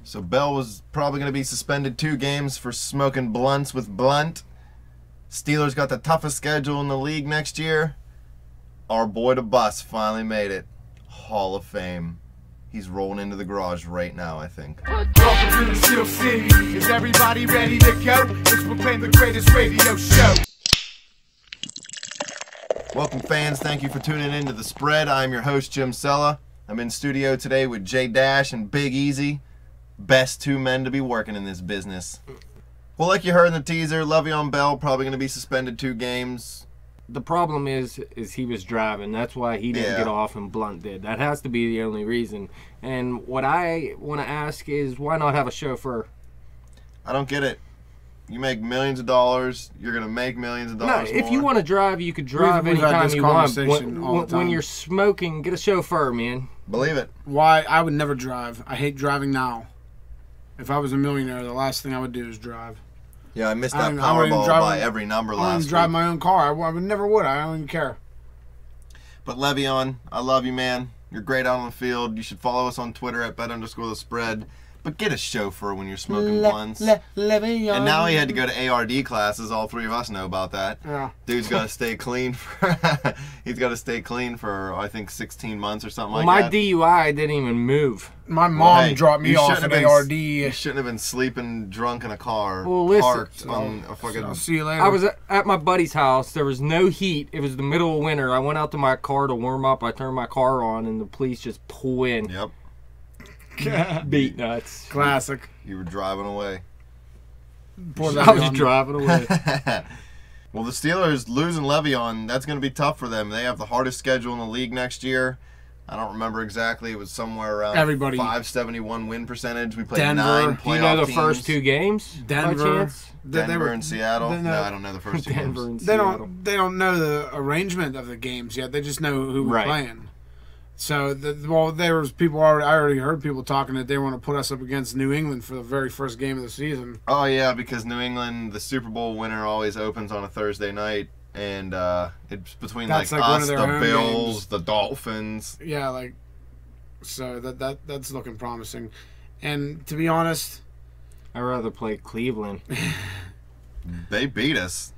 So Bell was probably going to be suspended 2 games for smoking blunts with Blunt. Steelers got the toughest schedule in the league next year. Our boy the bus finally made it. Hall of Fame. He's rolling into the garage right now, I think. Welcome to the Steel City. Is everybody ready to go? It's proclaim the greatest radio show. Welcome, fans. Thank you for tuning in to The Spread. I'm your host, Jim Sella. I'm in studio today with Jay Dash and Big Easy. Best 2 men to be working in this business. Well, like you heard in the teaser, Le'Veon Bell probably going to be suspended 2 games. The problem is he was driving. That's why he didn't get off and Blunt did. That has to be the only reason. And what I want to ask is, why not have a chauffeur? I don't get it. You make millions of dollars. You're going to make millions of dollars No, if you want to drive, you could drive anytime you want. When you're smoking, get a chauffeur, man. Believe it. Why? I would never drive. I hate driving now. If I was a millionaire, the last thing I would do is drive. Yeah, I missed that Powerball by every number last week. I wouldn't drive my own car. I never would. I don't even care. But Le'Veon, I love you, man. You're great out on the field. You should follow us on Twitter at bet_thespread. But get a chauffeur when you're smoking blunts. Le'Veon. And now he had to go to ARD classes. All 3 of us know about that. Yeah. Dude's got to stay clean for. He's got to stay clean for I think 16 months or something like that. My DUI didn't even move. My mom dropped me off at ARD. You shouldn't have been sleeping drunk in a car. Well, listen. Parked on a fucking. I'll see you later. I was at my buddy's house. There was no heat. It was the middle of winter. I went out to my car to warm up. I turned my car on, and the police just pull in. Yep. Beat nuts. Classic. You were driving away. I was driving away. Well, the Steelers losing Le'Veon, that's going to be tough for them. They have the hardest schedule in the league next year. I don't remember exactly. It was somewhere around 571 win percentage. We played Denver. 9 playoff Do you know the teams. first 2 games? Denver. Denver and Seattle. No, I don't know the first 2 Denver games. And They don't know the arrangement of the games yet. They just know who we're playing. So, there was people already. I already heard people talking that they want to put us up against New England for the very first game of the season. Oh yeah, because New England, the Super Bowl winner, always opens on a Thursday night, and it's between us, the Bills, games. The Dolphins. Yeah, so that's looking promising. And to be honest, I'd rather play Cleveland. They beat us.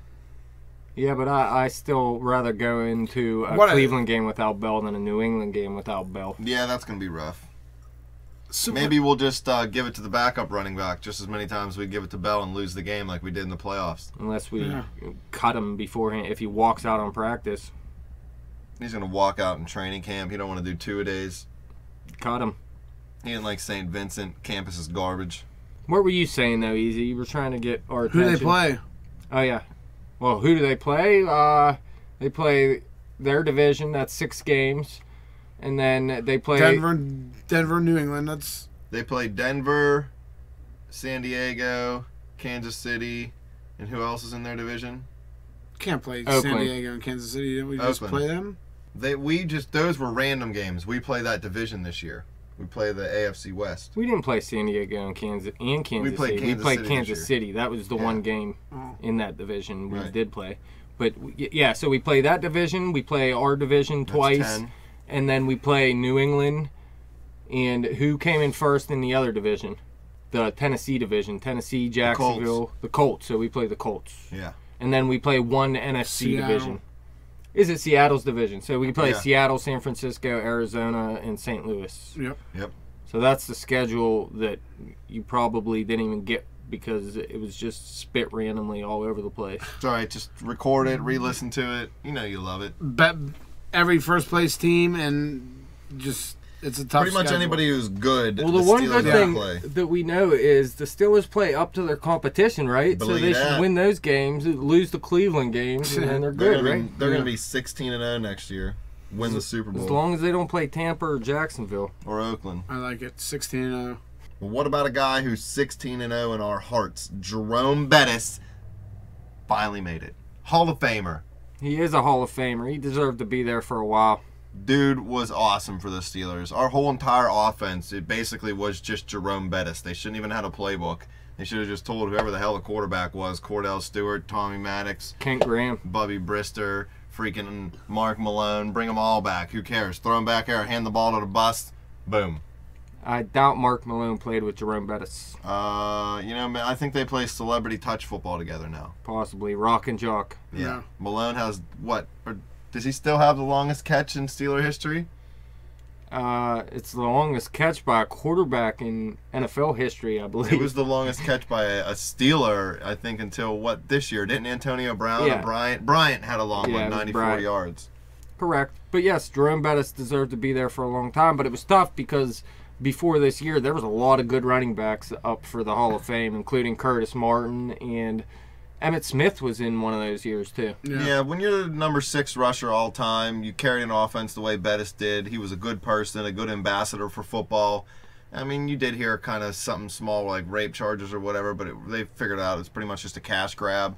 Yeah, but I still rather go into a Cleveland game without Bell than a New England game without Bell. Yeah, that's going to be rough. Maybe we'll just give it to the backup running back just as many times we give it to Bell and lose the game like we did in the playoffs. Unless we cut him beforehand. If he walks out on practice. He's going to walk out in training camp. He don't want to do 2-a-days. Cut him. He didn't like St. Vincent. Campus is garbage. What were you saying, though, Easy? You were trying to get our attention. Who do they play? Oh, yeah. Well, who do they play? They play their division. That's 6 games. And then they play... Denver, New England. They play Denver, San Diego, Kansas City, and who else is in their division? Can't play Oakland. San Diego and Kansas City. Didn't we just play them? Those were random games. We play that division this year. We play the AFC West. We didn't play San Diego and Kansas City. We played Kansas City. That was the one game in that division we did play. But, yeah, so we play that division. We play our division twice. 10. And then we play New England. And who came in first in the other division? The Tennessee division. Tennessee, Jacksonville. The Colts. So we play the Colts. Yeah. And then we play one NFC division. Is it Seattle's division? So we play Seattle, San Francisco, Arizona, and St. Louis. Yep. So that's the schedule that you probably didn't even get because it was just spit randomly all over the place. It's all right. Just record it, re-listen to it. You know you love it. Bet every first-place team and just... It's a tough Pretty much schedule. Anybody who's good. Well, the one good thing that we know is the Steelers play up to their competition, right? So they should win those games, lose the Cleveland games, and then they're good, right? They're going to be 16-0 next year. Win the Super Bowl. As long as they don't play Tampa or Jacksonville. Or Oakland. I like it. 16-0. Well, what about a guy who's 16-0 in our hearts? Jerome Bettis finally made it. Hall of Famer. He is a Hall of Famer. He deserved to be there for a while. Dude was awesome for the Steelers. Our whole entire offense, it basically was just Jerome Bettis. They shouldn't even have a playbook. They should have just told whoever the hell the quarterback was, Cordell Stewart, Tommy Maddox, Kent Graham, Bubby Brister, freaking Mark Malone, bring them all back. Who cares? Throw them back there, hand the ball to the bus, boom. I doubt Mark Malone played with Jerome Bettis. I think they play celebrity touch football together now. Possibly. Rock and Jock. Yeah. Malone has what? Or does he still have the longest catch in Steeler history? It's the longest catch by a quarterback in NFL history, I believe. It was the longest catch by a Steeler, I think, until this year? Didn't Antonio Brown and Bryant had a long one, 94 yards. Correct. But yes, Jerome Bettis deserved to be there for a long time, but it was tough because before this year, there was a lot of good running backs up for the Hall of Fame, including Curtis Martin, and Emmitt Smith was in one of those years, too. Yeah, when you're the number 6 rusher all time, you carry an offense the way Bettis did. He was a good person, a good ambassador for football. I mean, you did hear kind of something small like rape charges or whatever, but they figured out it's pretty much just a cash grab.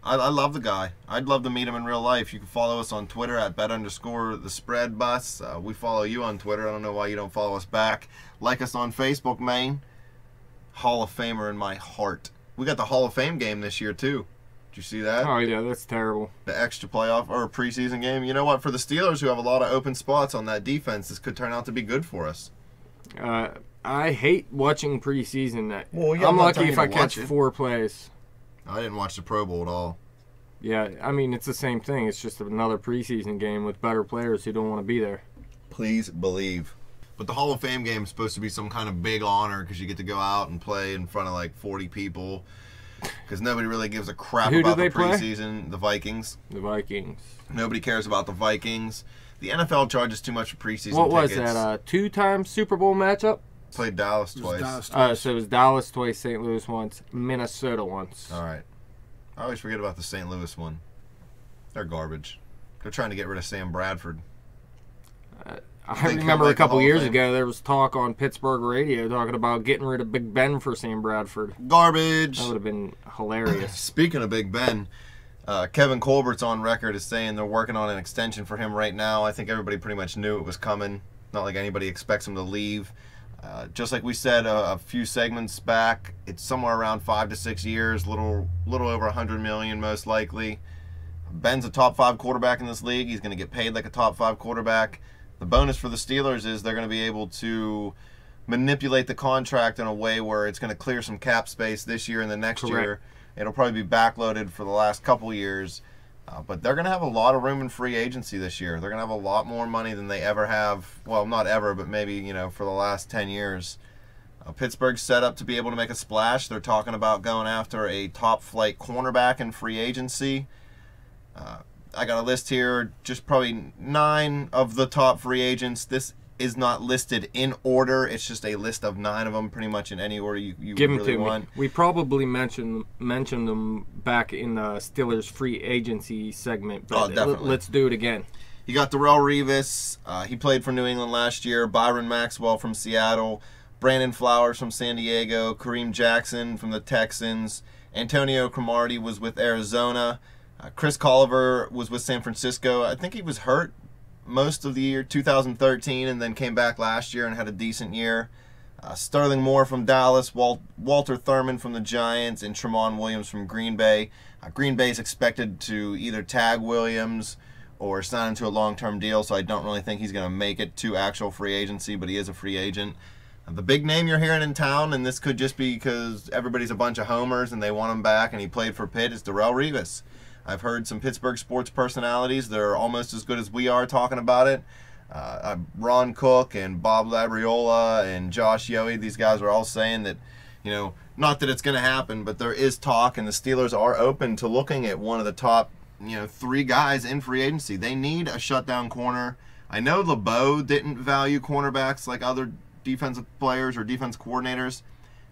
I love the guy. I'd love to meet him in real life. You can follow us on Twitter at bet_the_spread_bus. We follow you on Twitter. I don't know why you don't follow us back. Like us on Facebook, Maine. Hall of Famer in my heart. We got the Hall of Fame game this year, too. Did you see that? Oh, yeah, that's terrible. The extra playoff or preseason game. You know what? For the Steelers, who have a lot of open spots on that defense, this could turn out to be good for us. I hate watching preseason. Well, I'm lucky if I catch 4 plays. I didn't watch the Pro Bowl at all. Yeah, I mean, it's the same thing. It's just another preseason game with better players who don't want to be there. Please believe. But the Hall of Fame game is supposed to be some kind of big honor because you get to go out and play in front of like 40 people because nobody really gives a crap about the preseason. Play? The Vikings. The Vikings. Nobody cares about the Vikings. The NFL charges too much for preseason tickets. What was that, a 2-time Super Bowl matchup? Played Dallas twice. So it was Dallas twice, St. Louis once, Minnesota once. All right. I always forget about the St. Louis one. They're garbage. They're trying to get rid of Sam Bradford. I remember a couple years ago there was talk on Pittsburgh radio talking about getting rid of Big Ben for Sam Bradford. Garbage. That would have been hilarious. Speaking of Big Ben, Kevin Colbert's on record as saying they're working on an extension for him right now. I think everybody pretty much knew it was coming. Not like anybody expects him to leave. Just like we said a few segments back, it's somewhere around 5 to 6 years, little over $100 million most likely. Ben's a top 5 quarterback in this league. He's going to get paid like a top 5 quarterback. The bonus for the Steelers is they're going to be able to manipulate the contract in a way where it's going to clear some cap space this year and the next year. It'll probably be backloaded for the last couple years. But they're going to have a lot of room in free agency this year. They're going to have a lot more money than they ever have. Well, not ever, but maybe, for the last 10 years. Pittsburgh's set up to be able to make a splash. They're talking about going after a top-flight cornerback in free agency. I got a list here, just probably 9 of the top free agents. This is not listed in order. It's just a list of 9 of them, pretty much in any order you Give really them to want. Me. We probably mentioned them back in the Steelers free agency segment, but definitely. Let's do it again. You got Darrelle Revis. He played for New England last year. Byron Maxwell from Seattle. Brandon Flowers from San Diego. Kareem Jackson from the Texans. Antonio Cromartie was with Arizona. Chris Colliver was with San Francisco. I think he was hurt most of the year 2013 and then came back last year and had a decent year. Sterling Moore from Dallas, Walter Thurman from the Giants, and Tramon Williams from Green Bay. Green Bay is expected to either tag Williams or sign him to a long-term deal, so I don't really think he's going to make it to actual free agency, but he is a free agent. The big name you're hearing in town, and this could just be because everybody's a bunch of homers and they want him back and he played for Pitt, is Darrelle Revis. I've heard some Pittsburgh sports personalities that are almost as good as we are talking about it. Ron Cook and Bob Labriola and Josh Yohe, these guys are all saying that, not that it's going to happen, but there is talk, and the Steelers are open to looking at one of the top, 3 guys in free agency. They need a shutdown corner. I know LeBeau didn't value cornerbacks like other defensive players or defense coordinators,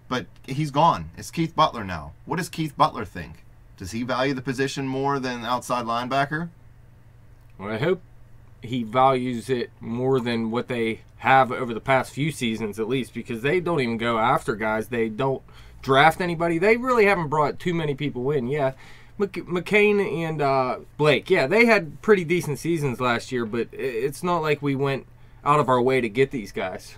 but he's gone. It's Keith Butler now. What does Keith Butler think? Does he value the position more than outside linebacker? Well, I hope he values it more than what they have over the past few seasons, at least, because they don't even go after guys. They don't draft anybody. They really haven't brought too many people in. Yeah, McCain and Blake, yeah, they had pretty decent seasons last year, but it's not like we went out of our way to get these guys.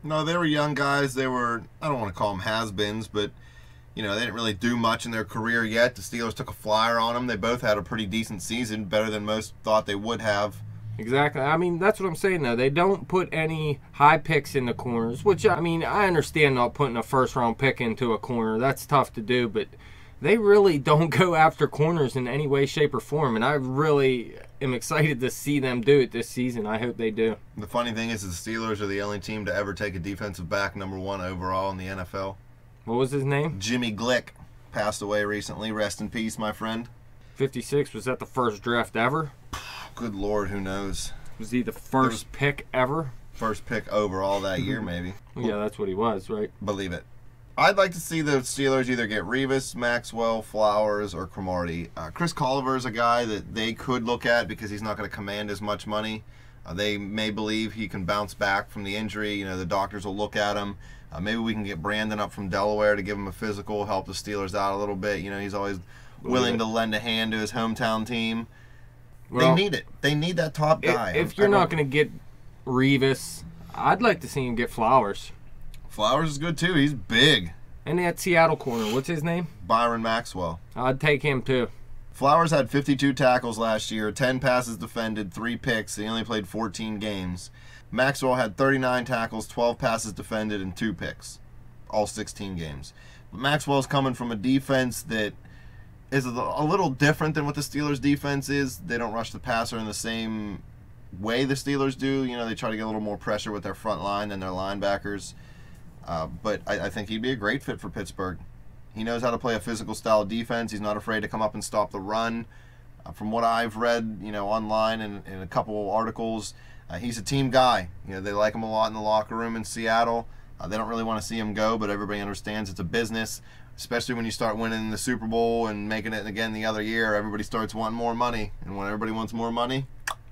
No, they were young guys. They were, I don't want to call them has-beens, but they didn't really do much in their career yet. The Steelers took a flyer on them. They both had a pretty decent season, better than most thought they would have. Exactly. I mean, that's what I'm saying, though. They don't put any high picks in the corners, which, I mean, I understand not putting a first-round pick into a corner. That's tough to do, but they really don't go after corners in any way, shape, or form, and I really am excited to see them do it this season. I hope they do. The funny thing is the Steelers are the only team to ever take a defensive back #1 overall in the NFL. What was his name? Jimmy Glick passed away recently. Rest in peace, my friend. 56. Was that the first draft ever? Good Lord, who knows? Was he the first pick ever? First pick overall that year, maybe. Yeah, that's what he was, right? Believe it. I'd like to see the Steelers either get Revis, Maxwell, Flowers, or Cromartie. Chris Colliver is a guy that they could look at because he's not going to command as much money. They may believe he can bounce back from the injury. You know, the doctors will look at him. Maybe we can get Brandon up from Delaware to give him a physical, help the Steelers out a little bit. You know, he's always willing to lend a hand to his hometown team. Well, they need it. They need that top guy. If you're not going to get Revis, I'd like to see him get Flowers. Flowers is good, too. He's big. And that Seattle corner, what's his name? Byron Maxwell. I'd take him, too. Flowers had 52 tackles last year, 10 passes defended, 3 picks. He only played 14 games. Maxwell had 39 tackles, 12 passes defended, and 2 picks. All 16 games. But Maxwell's coming from a defense that is a little different than what the Steelers' defense is. They don't rush the passer in the same way the Steelers do. You know, they try to get a little more pressure with their front line and their linebackers. But I think he'd be a great fit for Pittsburgh. He knows how to play a physical style defense. He's not afraid to come up and stop the run. From what I've read, you know, online and in a couple of articles, he's a team guy. You know, they like him a lot in the locker room in Seattle. They don't really want to see him go, but everybody understands it's a business, especially when you start winning the Super Bowl and making it again the other year. Everybody starts wanting more money, and when everybody wants more money,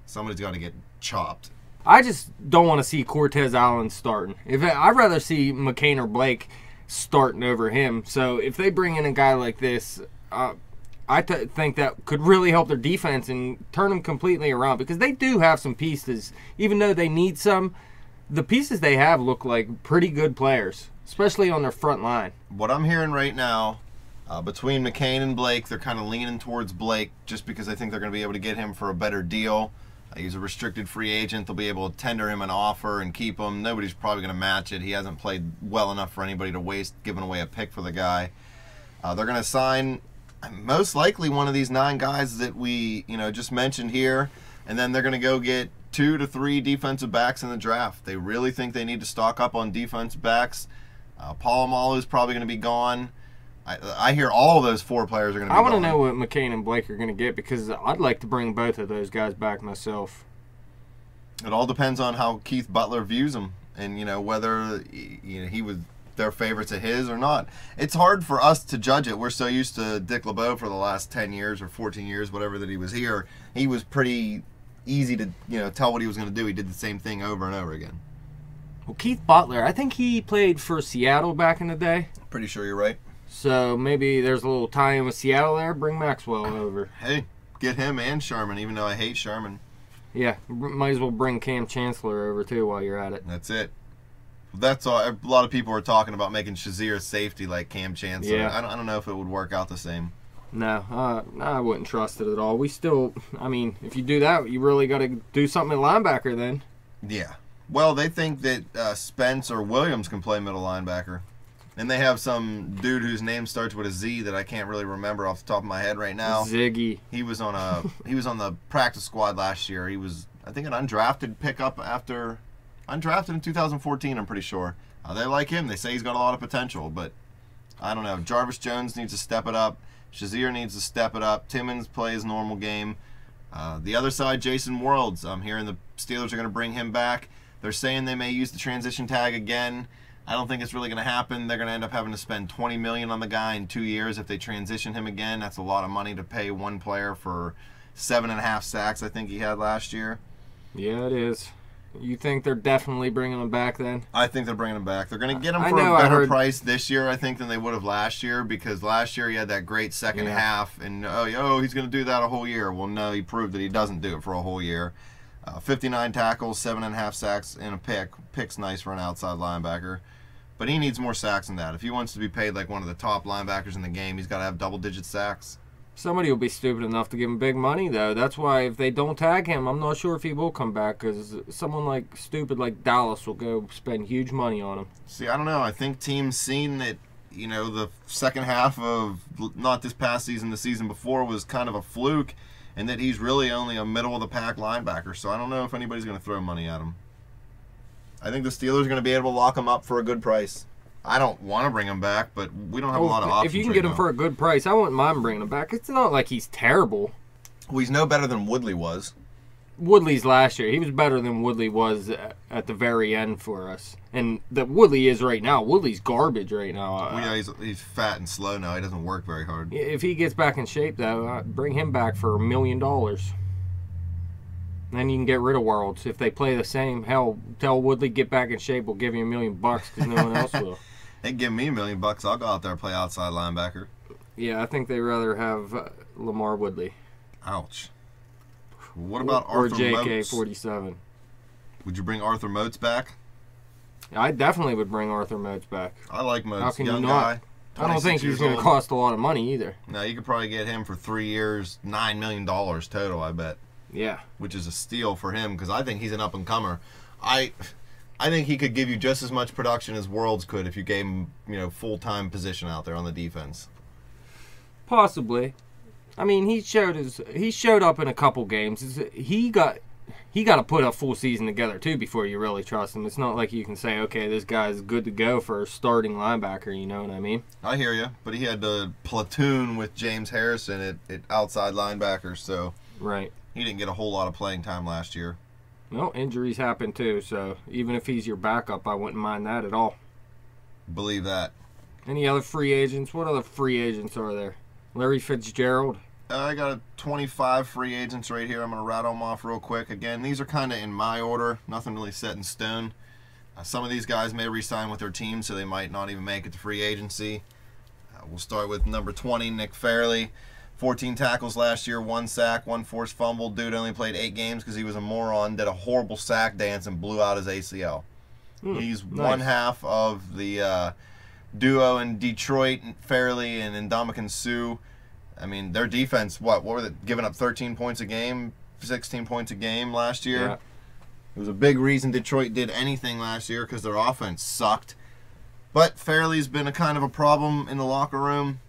somebody's got to get chopped. I just don't want to see Cortez Allen starting. I'd rather see McCain or Blake starting over him. So if they bring in a guy like this, I think that could really help their defense and turn them completely around, because they do have some pieces. Even though they need some, the pieces they have look like pretty good players, especially on their front line. What I'm hearing right now, between McCain and Blake, they're kind of leaning towards Blake just because I think they're going to be able to get him for a better deal. He's a restricted free agent. They'll be able to tender him an offer and keep him. Nobody's probably going to match it. He hasn't played well enough for anybody to waste giving away a pick for the guy. They're going to sign most likely one of these 9 guys that we just mentioned here, and then they're going to go get 2 to 3 defensive backs in the draft. They really think they need to stock up on defensive backs. Palomalu is probably going to be gone. I hear all of those 4 players are going to be gone. I want to know what McCain and Blake are going to get, because I'd like to bring both of those guys back myself. It all depends on how Keith Butler views them, and whether he was their favorites of his or not. It's hard for us to judge it. We're so used to Dick LeBeau for the last 10 years or 14 years, whatever, that he was here. He was pretty easy to tell what he was going to do. He did the same thing over and over again. Well, Keith Butler, I think he played for Seattle back in the day. Pretty sure you're right. So maybe there's a little tie-in with Seattle there. Bring Maxwell over. Hey, get him and Sherman, even though I hate Sherman. Yeah, might as well bring Cam Chancellor over, too, while you're at it. That's it. That's all. A lot of people are talking about making Shazier safety like Cam Chancellor. Yeah. I don't know if it would work out the same. No, I wouldn't trust it at all. We still, if you do that, you really got to do something at linebacker then. Yeah. Well, they think that Spence or Williams can play middle linebacker. And they have some dude whose name starts with a Z that I can't really remember off the top of my head right now. Ziggy. He was on the practice squad last year. He was, I think, an undrafted pickup after undrafted in 2014. I'm pretty sure. They like him. They say he's got a lot of potential, but I don't know. Jarvis Jones needs to step it up. Shazier needs to step it up. Timmons plays normal game. The other side, Jason Worlds. I'm hearing the Steelers are going to bring him back. They're saying they may use the transition tag again. I don't think it's really going to happen. They're going to end up having to spend $20 million on the guy in 2 years if they transition him again. That's a lot of money to pay one player for 7.5 sacks I think he had last year. Yeah, it is. You think they're definitely bringing him back then? I think they're bringing him back. They're going to get him for a better price this year, I think, than they would have last year, because last year he had that great second half, and he's going to do that a whole year. Well, no, he proved that he doesn't do it for a whole year. 59 tackles, 7.5 sacks, and a pick. Pick's nice for an outside linebacker. But he needs more sacks than that. If he wants to be paid like one of the top linebackers in the game, he's got to have double-digit sacks. Somebody will be stupid enough to give him big money, though. That's why if they don't tag him, I'm not sure if he will come back, because someone like stupid like Dallas will go spend huge money on him. See, I don't know. I think teams seen that, the second half of not this past season, the season before was kind of a fluke, and that he's really only a middle-of-the-pack linebacker. So I don't know if anybody's going to throw money at him. I think the Steelers are going to be able to lock him up for a good price. I don't want to bring him back, but we don't have a lot of options. If you can get him for a good price, I wouldn't mind bringing him back. It's not like he's terrible. Well, he's no better than Woodley was. Woodley's last year. He was better than Woodley was at the very end for us. And that Woodley is right now. Woodley's garbage right now. Well, yeah, he's fat and slow now. He doesn't work very hard. If he gets back in shape, though, bring him back for $1 million. Then you can get rid of Worlds. If they play the same, hell, tell Woodley get back in shape. We'll give you $1 million because no one else will. They give me $1 million. I'll go out there and play outside linebacker. Yeah, I think they'd rather have Lamar Woodley. Ouch. What about Arthur Motes? Or JK-47. Would you bring Arthur Motes back? I definitely would bring Arthur Motes back. I like Motes. How can Young you not? guy. I don't think he's going to cost a lot of money either. No, you could probably get him for 3 years, $9 million total, I bet. Yeah. Which is a steal for him because I think he's an up-and-comer. I think he could give you just as much production as Worlds could if you gave him, full-time position out there on the defense. Possibly. I mean, he showed up in a couple games. He got to put a full season together too before you really trust him. It's not like you can say, okay, this guy's good to go for a starting linebacker. You know what I mean? I hear you, but he had to platoon with James Harrison at outside linebacker, so right. He didn't get a whole lot of playing time last year. Well, injuries happen too, so even if he's your backup, I wouldn't mind that at all. Believe that. Any other free agents? What other free agents are there? Larry Fitzgerald. I got 25 free agents right here. I'm going to rattle them off real quick. Again, these are kind of in my order. Nothing really set in stone. Some of these guys may re-sign with their team, so they might not even make it to free agency. We'll start with number 20, Nick Fairley. 14 tackles last year, 1 sack, 1 forced fumble. Dude only played 8 games because he was a moron, did a horrible sack dance, and blew out his ACL. He's nice. one half of the duo in Detroit, Fairley and Ndamukong Suh. I mean, their defense, what were they giving up 13 points a game, 16 points a game last year? Yeah. It was a big reason Detroit did anything last year because their offense sucked. But Fairley's been a kind of a problem in the locker room.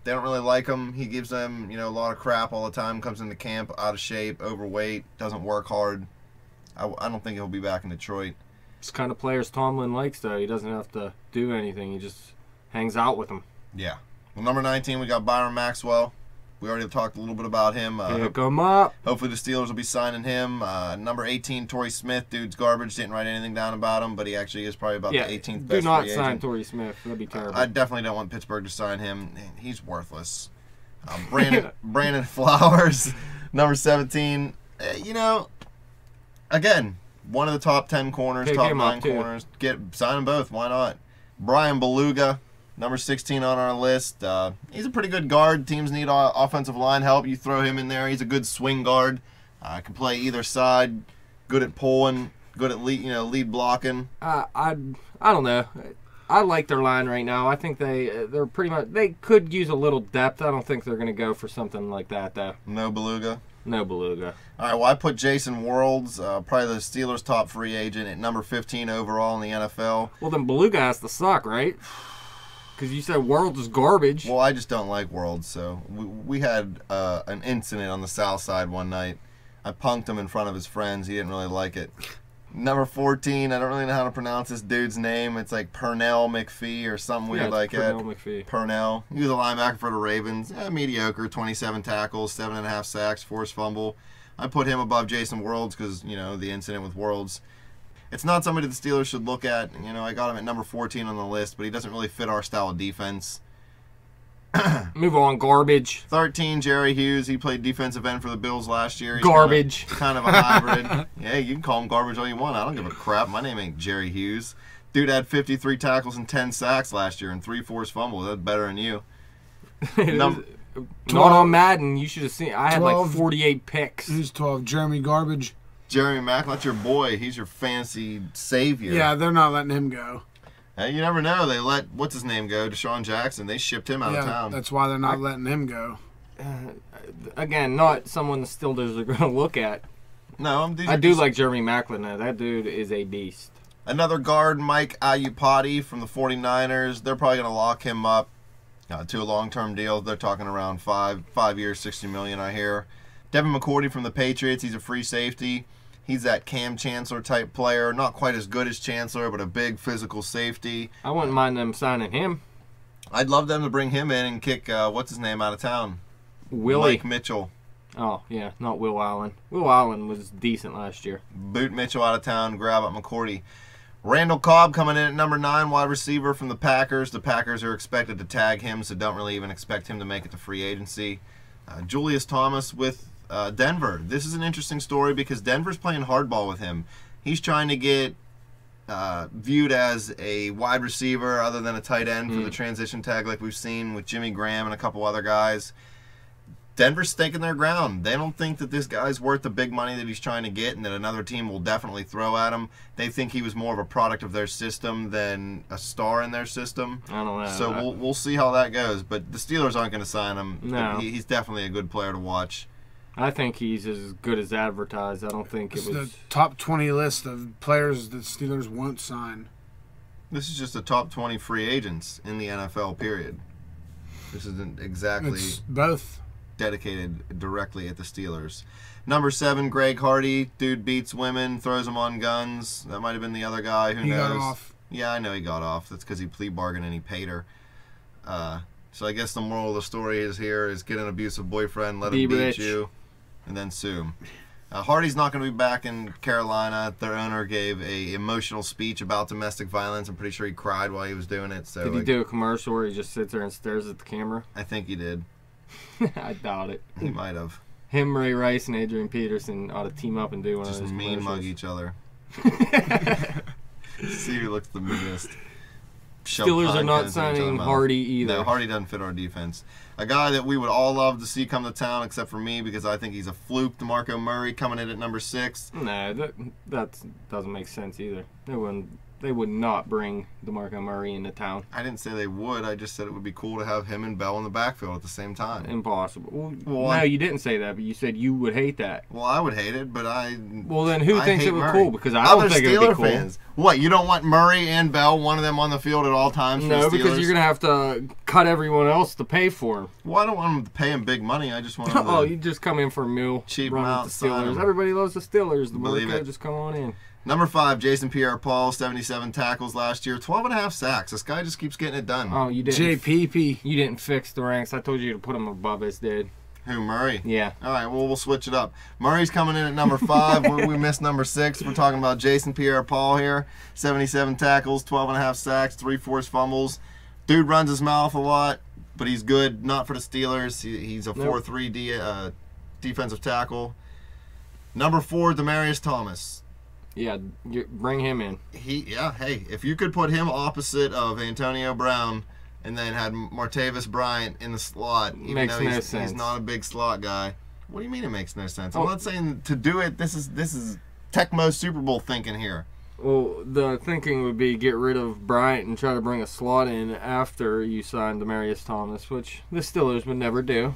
They don't really like him. He gives them, a lot of crap all the time. Comes into camp out of shape, overweight, doesn't work hard. I don't think he'll be back in Detroit. It's the kind of players Tomlin likes, though. He doesn't have to do anything. He just hangs out with them. Yeah. Well, number 19, we got Byron Maxwell. We already talked a little bit about him. Pick him up. Hopefully the Steelers will be signing him. Number 18, Torrey Smith. Dude's garbage. Didn't write anything down about him, but he actually is probably about the 18th best do not free sign agent. Torrey Smith. That'd be terrible. I definitely don't want Pittsburgh to sign him. He's worthless. Brandon Flowers, number 17. Again, one of the top 10 corners, Pick top him 9 up, too. corners. Sign them both. Why not? Brian Beluga, number 16 on our list. He's a pretty good guard. Teams need offensive line help. You throw him in there. He's a good swing guard. Can play either side. Good at pulling. Good at lead blocking. I don't know. I like their line right now. I think they're pretty much. They could use a little depth. I don't think they're going to go for something like that though. No Beluga. No Beluga. All right. Well, I put Jason Worlds, probably the Steelers' top free agent, at number 15 overall in the NFL. Well, then Beluga has to suck, right? Because you said Worlds is garbage. Well, I just don't like Worlds. So we had an incident on the South Side one night. I punked him in front of his friends. He didn't really like it. Number 14, I don't really know how to pronounce this dude's name. It's like Pernell McPhee or something weird like that. Pernell McPhee. Pernell. He was a linebacker for the Ravens. Mediocre, 27 tackles, 7.5 sacks, forced fumble. I put him above Jason Worlds because, the incident with Worlds. It's not somebody the Steelers should look at. I got him at number 14 on the list, but he doesn't really fit our style of defense. Move on, garbage. 13, Jerry Hughes. He played defensive end for the Bills last year. He's Garbage. Kind of a hybrid. Yeah, you can call him garbage all you want. I don't give a crap. My name ain't Jerry Hughes. Dude had 53 tackles and 10 sacks last year and 3 forced fumbles. That's better than you. Not on Madden. You should have seen. I had 12. like 48 picks. Who's 12? Jeremy Garbage. Jeremy Mack, that's your boy. He's your fancy savior. Yeah, they're not letting him go. Hey, you never know. They let, what's his name go? Deshaun Jackson. They shipped him out of town. That's why they're not letting him go. again, not someone the Steelers are going to look at. No, I do like Jeremy Maclin, though. That dude is a beast. Another guard, Mike Ayupati from the 49ers. They're probably going to lock him up to a long-term deal. They're talking around 5 years, $60 million, I hear. Devin McCourty from the Patriots. He's a free safety. He's that Cam Chancellor type player. Not quite as good as Chancellor, but a big physical safety. I wouldn't mind them signing him. I'd love them to bring him in and kick, what's his name, out of town? Willie. Mike Mitchell. Oh, yeah, not Will Allen. Will Allen was decent last year. Boot Mitchell out of town, grab up McCourty. Randall Cobb coming in at number 9, wide receiver from the Packers. The Packers are expected to tag him, so don't really even expect him to make it to free agency. Julius Thomas with Denver. This is an interesting story because Denver's playing hardball with him. He's trying to get viewed as a wide receiver other than a tight end for the transition tag like we've seen with Jimmy Graham and a couple other guys. Denver's staking their ground. They don't think that this guy's worth the big money that he's trying to get and that another team will definitely throw at him. They think he was more of a product of their system than a star in their system. I don't know. So we'll see how that goes. But the Steelers aren't going to sign him. No. He's definitely a good player to watch. I think he's as good as advertised. I don't think It's it was... the top 20 list of players that Steelers won't sign. This is just the top 20 free agents in the NFL, period. This isn't exactly It's both. dedicated directly at the Steelers. Number 7, Greg Hardy. Dude beats women, throws them on guns. That might have been the other guy. Who He knows? got off. Yeah, I know he got off. That's because he plea bargained and he paid her. So I guess the moral of the story is get an abusive boyfriend, let him beat rich. you, and then sue him. Hardy's not going to be back in Carolina. Their owner gave a emotional speech about domestic violence. I'm pretty sure he cried while he was doing it. So Did he do a commercial where he just sits there and stares at the camera? I think he did. I doubt it. He might have. Him, Ray Rice, and Adrian Peterson ought to team up and do one Just of those mean commercials. mug each other. See who looks the meanest. Shove Steelers are pine not cones in each other's signing mouth. Hardy either. No, Hardy doesn't fit our defense. A guy that we would all love to see come to town, except for me, because I think he's a fluke. DeMarco Murray coming in at number 6. No, that doesn't make sense either. They would not bring DeMarco Murray into town. I didn't say they would. I just said it would be cool to have him and Bell in the backfield at the same time. Impossible. Well, No, you didn't say that, but you said you would hate that. Well, I would hate it, but I. Well, then who I thinks hate it would be Murray. cool? Because I Other don't think it would Steeler be cool. fans. What, you don't want Murray and Bell, one of them on the field at all times? For No, the because Steelers? you're going to have to cut everyone else to pay for him. Well, I don't want them to pay him big money. I just want them to. Oh, you just come in for a meal, Cheap run amount, with the sign Steelers. 'em. Everybody loves the Steelers. The Believe Marco, it. just come on in. Number 5, Jason Pierre-Paul, 77 tackles last year, 12.5 sacks. This guy just keeps getting it done. Oh, you didn't. JPP. You didn't fix the ranks. I told you to put him above us, dude. Who, Murray? Yeah. All right, well, we'll switch it up. Murray's coming in at number 5. we missed number 6. We're talking about Jason Pierre-Paul here. 77 tackles, 12.5 sacks, 3 forced fumbles. Dude runs his mouth a lot, but he's good. Not for the Steelers. He's a 4-3 defensive tackle. Number 4, Demaryius Thomas. Yeah, bring him in. Hey, if you could put him opposite of Antonio Brown and then had Martavis Bryant in the slot, even Makes though no he's sense. not a big slot guy. What do you mean it makes no sense? Oh. I'm not saying to do it. This is Tecmo Super Bowl thinking here. Well, the thinking would be get rid of Bryant and try to bring a slot in after you sign Demaryius Thomas, which the Steelers would never do.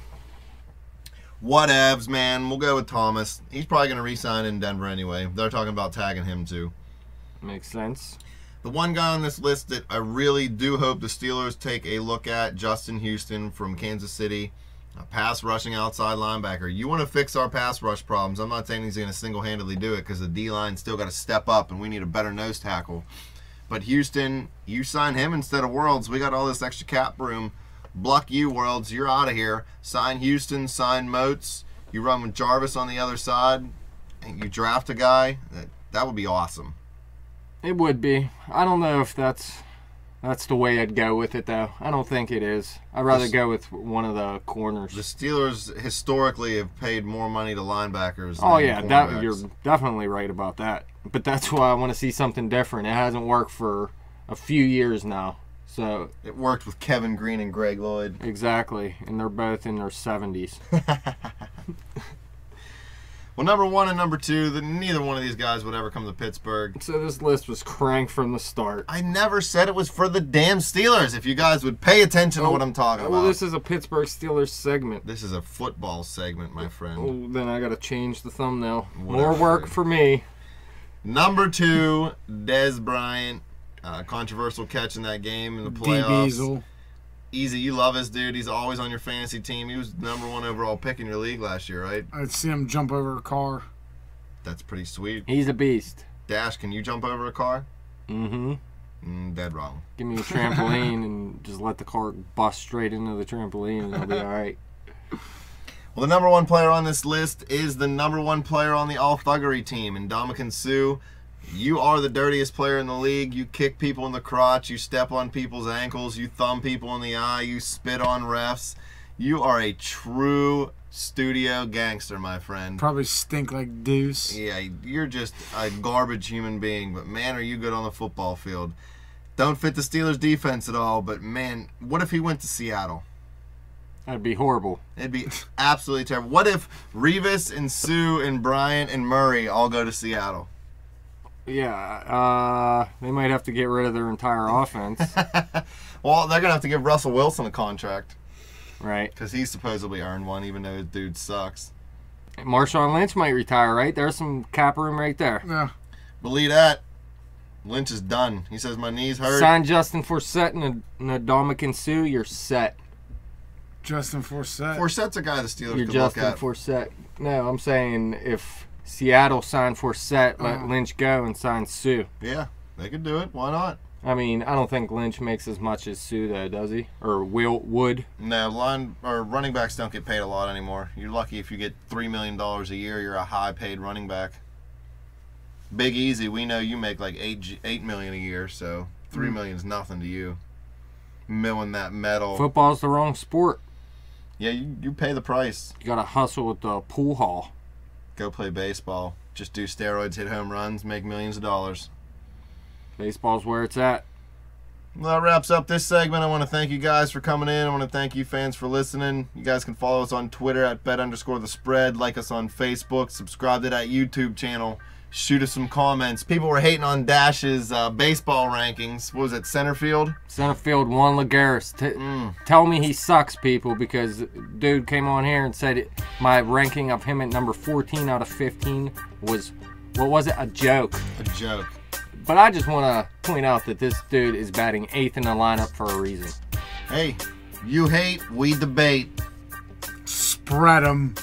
Whatevs, man. We'll go with Thomas. He's probably going to re-sign in Denver anyway. They're talking about tagging him too. Makes sense. The one guy on this list that I really do hope the Steelers take a look at, Justin Houston from Kansas City, a pass rushing outside linebacker. You want to fix our pass rush problems. I'm not saying he's going to single-handedly do it because the D-line still got to step up and we need a better nose tackle. But Houston, you sign him instead of Worlds. We got all this extra cap room. Bluck you, Worlds. You're out of here. Sign Houston, sign Moats. You run with Jarvis on the other side, and you draft a guy. That would be awesome. It would be. I don't know if that's the way I'd go with it, though. I don't think it is. I'd rather go with one of the corners. The Steelers historically have paid more money to linebackers Oh, than yeah, cornerbacks. you're definitely right about that. But that's why I want to see something different. It hasn't worked for a few years now. So It worked with Kevin Green and Greg Lloyd. exactly, and they're both in their 70s. Well, number 1 and number 2, neither one of these guys would ever come to Pittsburgh. So this list was cranked from the start. I never said it was for the damn Steelers. If you guys would pay attention to what I'm talking about. Well, this is a Pittsburgh Steelers segment. This is a football segment, my friend. Oh, then I got to change the thumbnail. More work for me. Number 2, Dez Bryant. Controversial catch in that game in the playoffs. Easy, you love this dude. He's always on your fantasy team. He was number 1 overall pick in your league last year, right? I'd see him jump over a car. That's pretty sweet. He's a beast. Dash, can you jump over a car? Mm-hmm. Dead wrong. Give me a trampoline and just let the car bust straight into the trampoline and I'll be all right. Well, the number 1 player on this list is the number 1 player on the all-thuggery team, and Ndamukong Suh. You are the dirtiest player in the league. You kick people in the crotch. You step on people's ankles. You thumb people in the eye. You spit on refs. You are a true studio gangster, my friend. Probably stink like deuce. Yeah, you're just a garbage human being, but man, are you good on the football field. Don't fit the Steelers' defense at all, but man, what if he went to Seattle? That'd be horrible. It'd be absolutely terrible. What if Revis and Sue and Bryant and Murray all go to Seattle? Yeah, they might have to get rid of their entire offense. Well, they're going to have to give Russell Wilson a contract. Right. Because he's supposedly earned one, even though his dude sucks. Marshawn Lynch might retire, right? There's some cap room right there. Yeah. Believe that. Lynch is done. He says, my knees hurt. Sign Justin Forsett and Ndamukong Suh, you're set. Justin Forsett. Forsett's a guy the Steelers You're could Justin look at. Forsett. No, I'm saying if Seattle signed Forsett, let Lynch go and sign Suh. Yeah, they could do it. Why not? I mean, I don't think Lynch makes as much as Suh, though, does he? Or would? No, running backs don't get paid a lot anymore. You're lucky if you get $3 million a year. You're a high-paid running back. Big Easy, we know you make like $8 million a year, so $3 million is nothing to you. Milling that metal. Football's the wrong sport. Yeah, you pay the price. You gotta hustle at the pool hall. Go play baseball. Just do steroids, hit home runs, make millions of dollars. Baseball's where it's at. Well, that wraps up this segment. I want to thank you guys for coming in. I want to thank you fans for listening. You guys can follow us on Twitter at bet_the_spread. Like us on Facebook. Subscribe to that YouTube channel. Shoot us some comments. People were hating on Dash's baseball rankings. What was it, center field? Center field, Juan Lagares. Tell me he sucks, people, because dude came on here and said my ranking of him at number 14 out of 15 was, what was it, a joke. A joke. But I just want to point out that this dude is batting 8th in the lineup for a reason. Hey, you hate, we debate. Spread 'em.